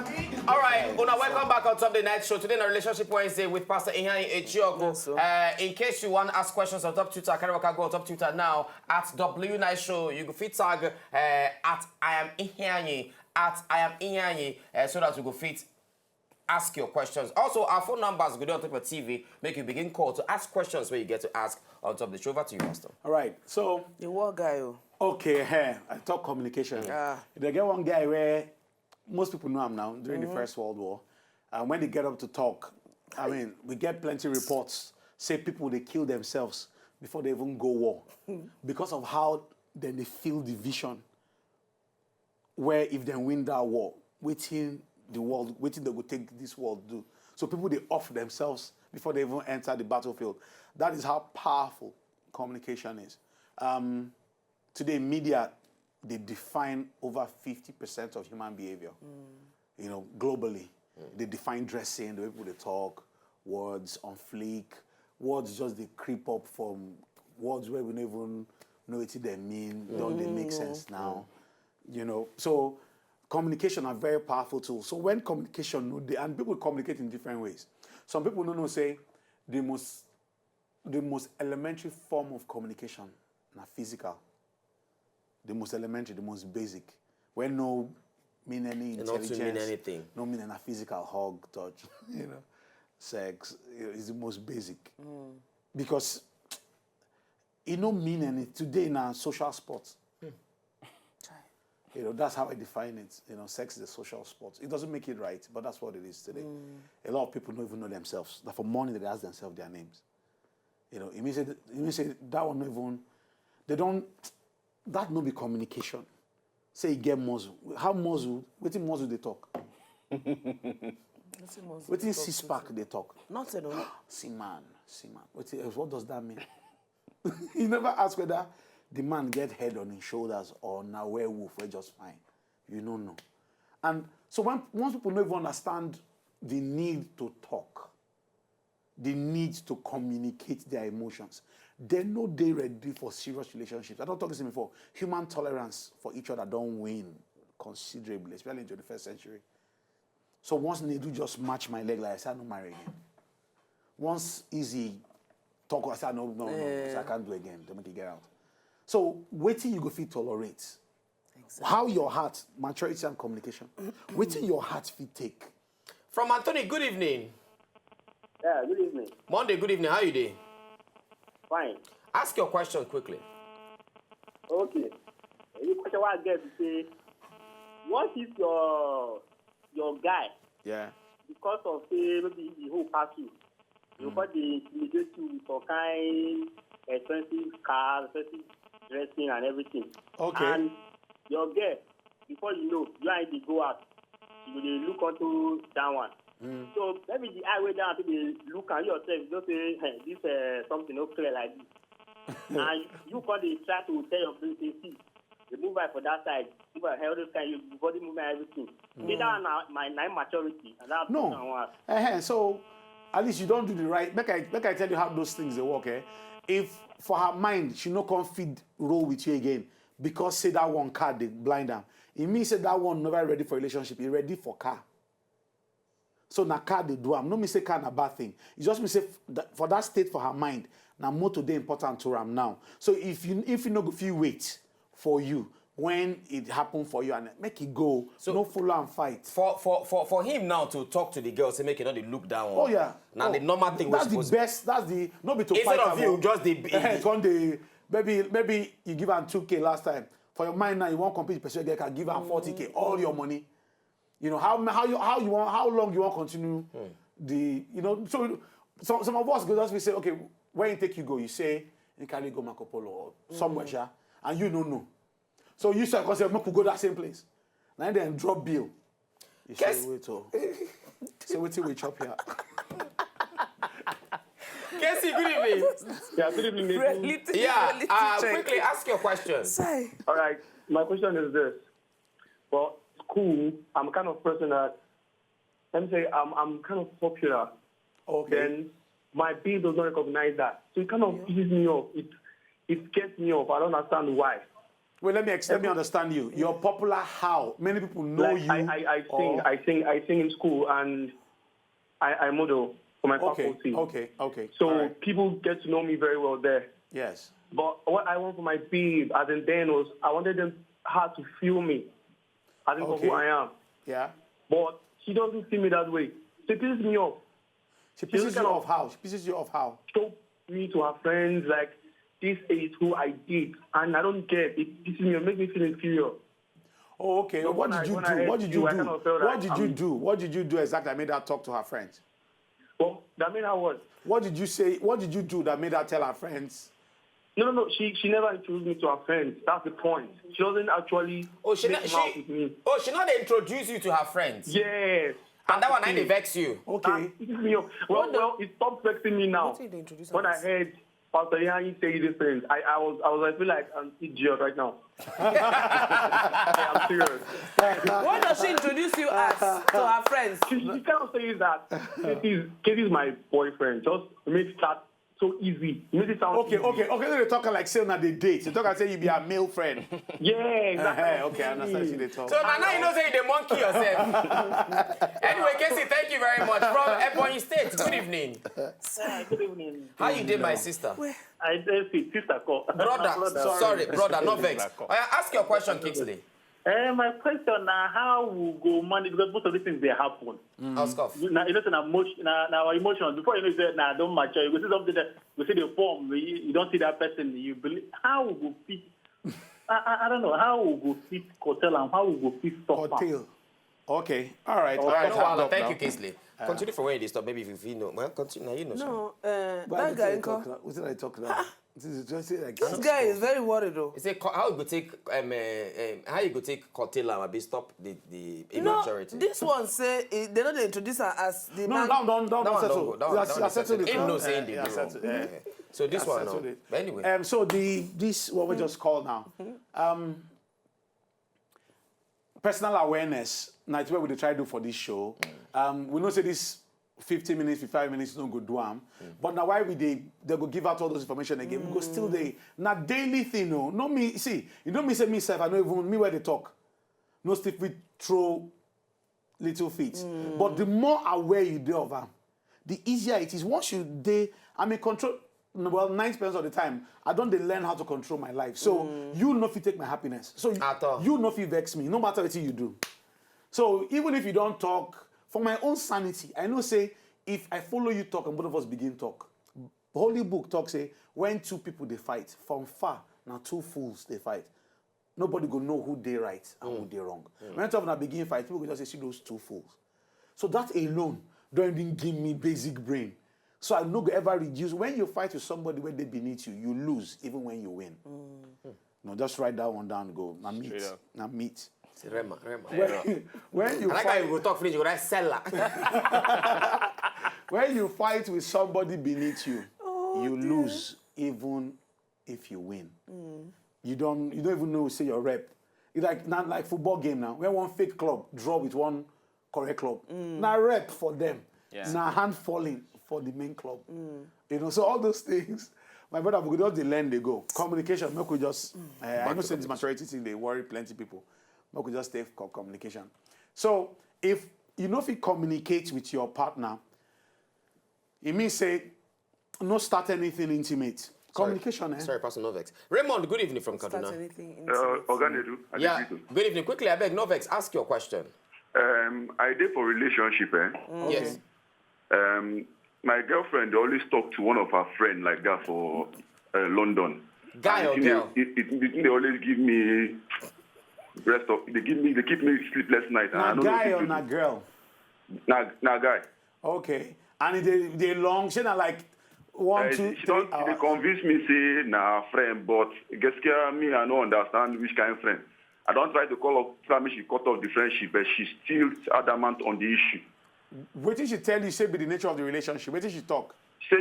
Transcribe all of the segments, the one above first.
All right, Una, welcome back on Top the Night Show. Today, in a Relationship Wednesday with Pastor Ihani Echioko. In case you want to ask questions on top Twitter, can go on top Twitter now at W Night Show. You can fit tag at I am Ihani, so that you go fit ask your questions. Also, our phone numbers go on top of TV. Make you begin call to ask questions where you get to ask on top of the show. Over to you, Pastor. All right, so the war guy. Okay, I talk communication. They get one guy where most people know him now during the First World War. And when they get up to talk, I mean, we get plenty of reports say people they kill themselves before they even go war because of how then they feel the vision. Where if they win that war, waiting they will take this world do. So people they off themselves before they even enter the battlefield. That is how powerful communication is. Today, media, they define over 50% of human behavior, you know, globally. They define dressing, the way people they talk, words on fleek, words just they creep up from words where we don't even know what they mean, don't they make sense now, you know. So communication are very powerful tools. So when communication, and people communicate in different ways. Some people don't know, say, the most elementary form of communication, not physical. The most elementary, the most basic. When no mean any intelligence, not to mean anything. No mean a physical hug, touch, you know, sex is the most basic. Because it don't mean anything. Today in our social sports, you know, that's how I define it. You know, sex is a social sport. It doesn't make it right, but that's what it is today. A lot of people don't even know themselves. That for money they ask themselves their names. You know, it means that one not even, they don't. That no be communication. Say you get muzzle. How muzzle? Wetin muzzle they talk? Wetin six-pack they talk? Nothing. See man. What does that mean? You never ask whether the man get head on his shoulders or na werewolf or just fine. You don't know. And so once people don't even understand the need to talk, the need to communicate their emotions, they know they're ready for serious relationships. I don't talk this before. Human tolerance for each other don't wane considerably, especially in the 21st century. So once they do just match my leg, like I said, no marry again. Once easy talk, I said, no, so I can't do again. They make it get out. So waiting you go fit tolerate. Exactly. How your heart, maturity and communication, waiting your heart fit take. From Anthony, good evening. Yeah, good evening. Monday, good evening. How you doing? Fine. Ask your question quickly. Okay. The question I get to say, what is your guy? Yeah. Because of say maybe the whole party, because they intimidate you with some kind expensive cars, expensive dressing and everything. Okay. And your girl, before you know, you and they go out, you will look onto that one. So maybe the eye way down to the look at yourself, you don't say, hey, this something not clear like this. And you can try to tell your friends, see, the move for that side, move by all those kind, your body movement, everything. That my maturity. And that no. So at least you don't do the right. Make I tell you how those things they work. If for her mind she no come feed roll with you again because say that one car they blind her, it means say that one never ready for relationship. He ready for car. So na car they do am. No me say car na bad thing. It just me say for that state for her mind, na motor dey important to am now. So if you no go feel wait for you when it happen for you and make it go, so no follow and fight. For him now to talk to the girl, say make it not the look down. Oh yeah. Now the normal thing. That's the best. That's the no be to instead fight of you just the maybe you give her 2K last time. For your mind now you want compete person girl can give her 40K all your money. You know how long you want to continue the so some of us go just say okay where you take you go you say you carry go Marco Polo or somewhere and you don't know so you say because make we go that same place now then drop bill you say wait till we chop here. Casey, good evening. Yeah, good evening. Quickly ask your question. All right, my question is this. Well, school, I'm kind of person that, let me say, I'm kind of popular. Okay. Then my bill does not recognize that. So it kind of pisses me off. It gets me off. I don't understand why. Wait, let me understand you. You're popular how? Many people know Like, you. I sing in school, and I model for my faculty. Okay. So people get to know me very well there. Yes. But what I want for my babe, as in then, was I wanted her to feel me, as in for who I am. Yeah. But she doesn't see me that way. She pisses me off. She pisses you off how? She pisses you off how? Show me to her friends, like, this is who I did, and I don't care. It pisses me off, makes me feel inferior. Oh, okay. So What did you do? What did you do? What did you do exactly that made her talk to her friends? Well, that made her what? What did you say? What did you do that made her tell her friends? No. She never introduced me to her friends. That's the point. She doesn't actually out with me. Oh, she not introduce you to her friends? Yes. And that one, I vex you. Okay. Well, it stopped vexing me now. When I heard Pastor Ihayi say these things, I feel like an idiot right now. I'm serious. Why does she introduce you as to her friends? She kind of says that Katie is my boyfriend. Just makes that so easy. Makes it sound easy. Okay. They talk like saying that they date. They talk and say you be a male friend. Yeah, exactly. Okay, I understand how they talk. So now you know say you the monkey yourself. Anyway, Casey, thank you very much. From Ebonyi State, good evening. Good evening. How you did, my sister? I did sister call. Sorry, brother, not vex. Ask your question, Kingsley. My question now, how we go manage, because most of these things they happen. Ask off. Now, you know, our emotions, before you know, say, nah, don't mature. You see something that, you see the form, you don't see that person, you believe, how we go fit, I don't know, how we go fit hotel and how we go fit stop. Hotel. Okay, all right. Thank you, Kingsley. Continue for where you stop, maybe if you know. Well, continue, now you know. No, that guy, what did I talk about? this guy is very worried though. He say how you go take curtail and maybe stop the immaturity. This one say they don't introduce her as the man. Don't settle it. Him no saying the wrong. So this one now. But anyway. So this what we just call now. Personal awareness. Now it's what we try to do for this show. We know say this 50 minutes, 55 minutes, no good do am. But now why they go give out all those information again? We go still they now daily thing, no. No me see, you don't me say myself, I know even me where they talk. No stiff we throw little feet. But the more aware you do of them, the easier it is. Once you I'm in control. Well, 90% of the time, I don't learn how to control my life. So you know if you take my happiness. So you know if you vex me, no matter what you do. So even if you don't talk, for my own sanity, I know say, if I follow you talk and both of us begin talk, the Holy Book talks say, when two people they fight, from far, now two fools they fight. Nobody go know who they right and who they wrong. When two of them begin fight, people go just say, see those two fools. So that alone don't even give me basic brain. So I no ever reduce. When you fight with somebody where they beneath you, you lose even when you win. No, just write that one down and go. Now meet. Rema. When you fight, you go talk finish, you go write seller. When you fight with somebody beneath you, you lose even if you win. You don't even know say your rep. It's like not like football game now. When one fake club draw with one correct club, now rep for them. Now hand falling for the main club. You know, so all those things. My brother, we just learn, they go. Communication, make we just. I know say this maturity thing, they worry plenty people. Make we just stay for communication. So if you communicate with your partner, it means say no start anything intimate. Communication. Sorry, Pastor Novex. Raymond, good evening from Kaduna. Start anything intimate. Oganedu. Yeah. Good evening. Quickly, I beg Novex, ask your question. I did for relationship. Yes. My girlfriend always talk to one of her friends like that for London. Guy or girl? They always give me they keep me sleepless night. Now guy or not girl? Now guy. Okay. And they long, she not like 1, 2, 3 hours. They convince me say friend, but guess me I don't understand which kind of friend. I don't try to call up family, she cut off the friendship, but she's still adamant on the issue. What did she tell you? Say be the nature of the relationship. What did she talk? Say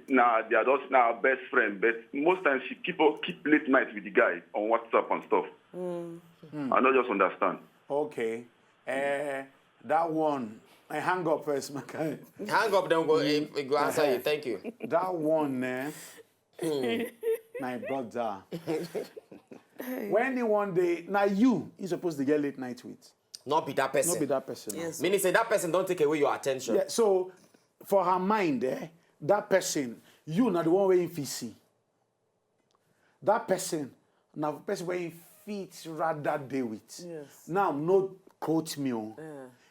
they are just now best friend, but most times she keep late night with the guy on WhatsApp and stuff. I don't just understand. Okay, that one. I hang up first, my guy. Hang up, then go answer you. Thank you. That one, my brother. When you one day, now you supposed to get late night with. Not be that person. Not be that person. Yes. Meaning say that person don't take away your attention. Yeah, so for her mind, that person, you not the one where you see. That person, now the person where you fit rather day with. Yes. Now, no quote me.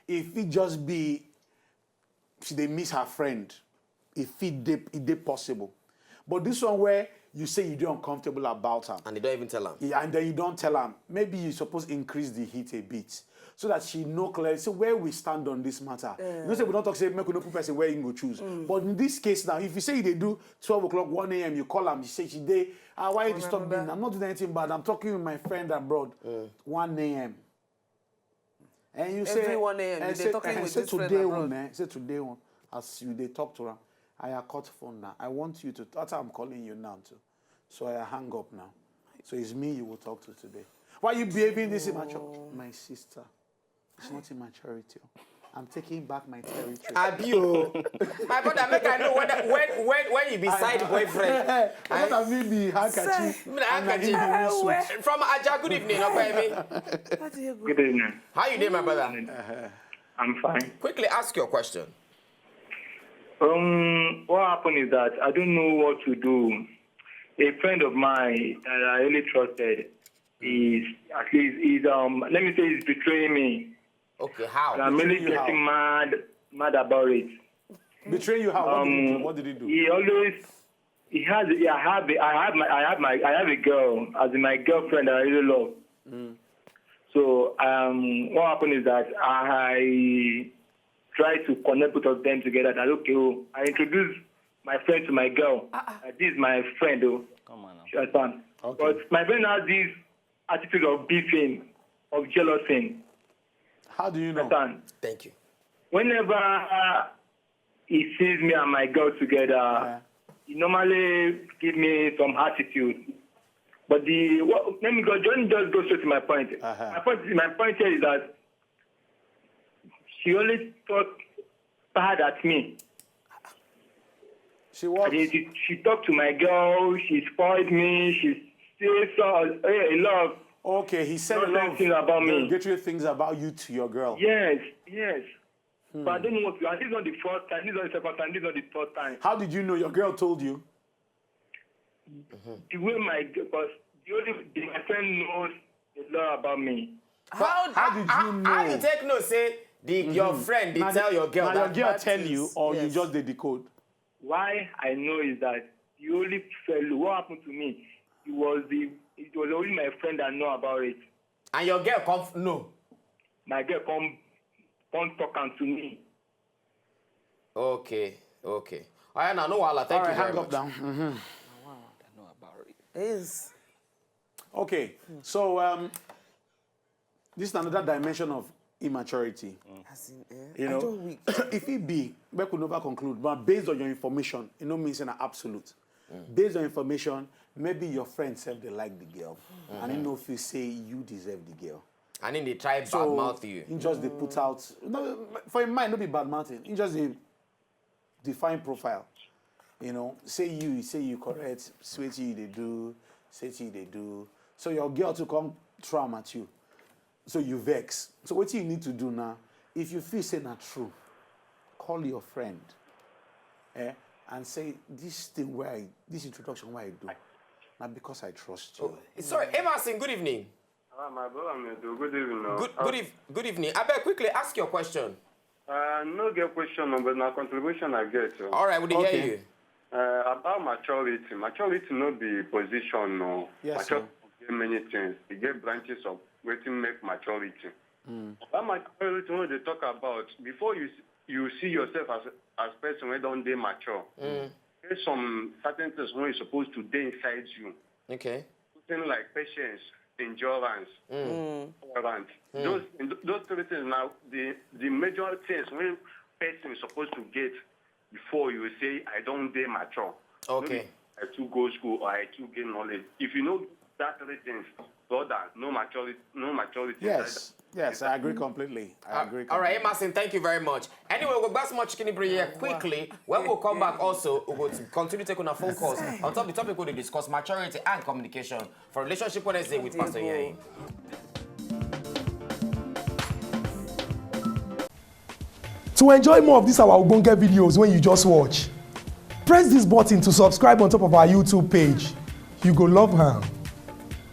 If it just be, they miss her friend, if it possible. But this one where you say you're uncomfortable about her. And they don't even tell her. Yeah, and then you don't tell her. Maybe you're supposed to increase the heat a bit. So that she know clearly, so where we stand on this matter. You know, say we don't talk, say, make no person where you go choose. But in this case now, if you say they do 12 o'clock, 1 a.m., you call them, you say, today, why you disturb me? I'm not doing anything bad. I'm talking with my friend abroad. 1 a.m. And you say, every 1 a.m. They're talking with this friend abroad. Say today one, as you they talk to her, I have cut phone now. I want you to, that's how I'm calling you now too. So I hang up now. So it's me you will talk to today. Why are you behaving this immature? My sister. It's not immaturity. I'm taking back my territory. Abio. My brother, make I know when you beside boyfriend. I mean the handkerchief. From Aja, good evening. Good evening. How you doing, my brother? I'm fine. Quickly ask your question. What happened is that I don't know what to do. A friend of mine that I really trusted is let me say he's betraying me. Okay, how? And I'm really getting mad about it. Betray you how? What did he do? I have a girl as my girlfriend that I really love. So what happened is that I try to connect both of them together. That I introduced my friend to my girl. This is my friend, though. Come on now. She understand? Okay. But my friend has this attitude of beefing, of jealousy. How do you know? Understand? Thank you. Whenever he sees me and my girl together, he normally give me some attitude. But let me just go straight to my point. My point here is that she always talked bad at me. She what? She talked to my girl. She spoiled me. She said a lot of okay, he said a lot of things about me. derogatory things about you to your girl. Yes. But I don't know what to do. And this is not the first time. This is not the second time. This is not the third time. How did you know your girl told you? The way because my friend knows a lot about me. How did you know? How you take no say your friend did tell your girl that your girl tell is, you or you just did the code? Why I know is that the only fellow, what happened to me, it was only my friend that know about it. And your girl no. My girl come talk to me. Okay. All right, now no wahala. Thank you very hang much. up down. I know about it. Is Okay, so this is another dimension of immaturity. You know, if it be, we could never conclude, but based on your information, it no means an absolute. Based on information, maybe your friend said they like the girl, and you know if you say you deserve the girl. And then they try badmouth you. In just they put out, no, for your mind, not be bad mouthing. In just they define profile. You know, say you correct, sweet you they do, say you they do. So your girl to come trauma at you. So you vex. So what you need to do now, if you feel say not true, call your friend, and say this thing this introduction why I do, not because I trust you. Sorry, Emerson, good evening. My brother, good evening. Good evening. I better quickly ask your question. No get question, but my contribution I get. All right, we did hear you. About maturity. Maturity not be position, no. Yes, maturity get many things. You get branches of waiting make maturity. About maturity, when they talk about, before you see yourself as person when don't they mature, there's some certain things when you're supposed to be inside you. Okay. Things like patience, endurance, tolerance. Those three things now, the major things when person is supposed to get before you say, I don't dare mature. Okay. Maybe I too go school or I too gain knowledge. If you know that three things, brother, no maturity. Yes. Yes, I agree completely. I agree completely. All right, Emerson, thank you very much. Anyway, we'll back some more chicken bread here quickly. When we'll come back also, we'll continue taking our phone calls. On top of the topic, we'll discuss maturity and communication for Relationship Wednesday with Pastor Ihain. To enjoy more of these our ogbonge videos when you just watch, press this button to subscribe on top of our YouTube page. You go love her.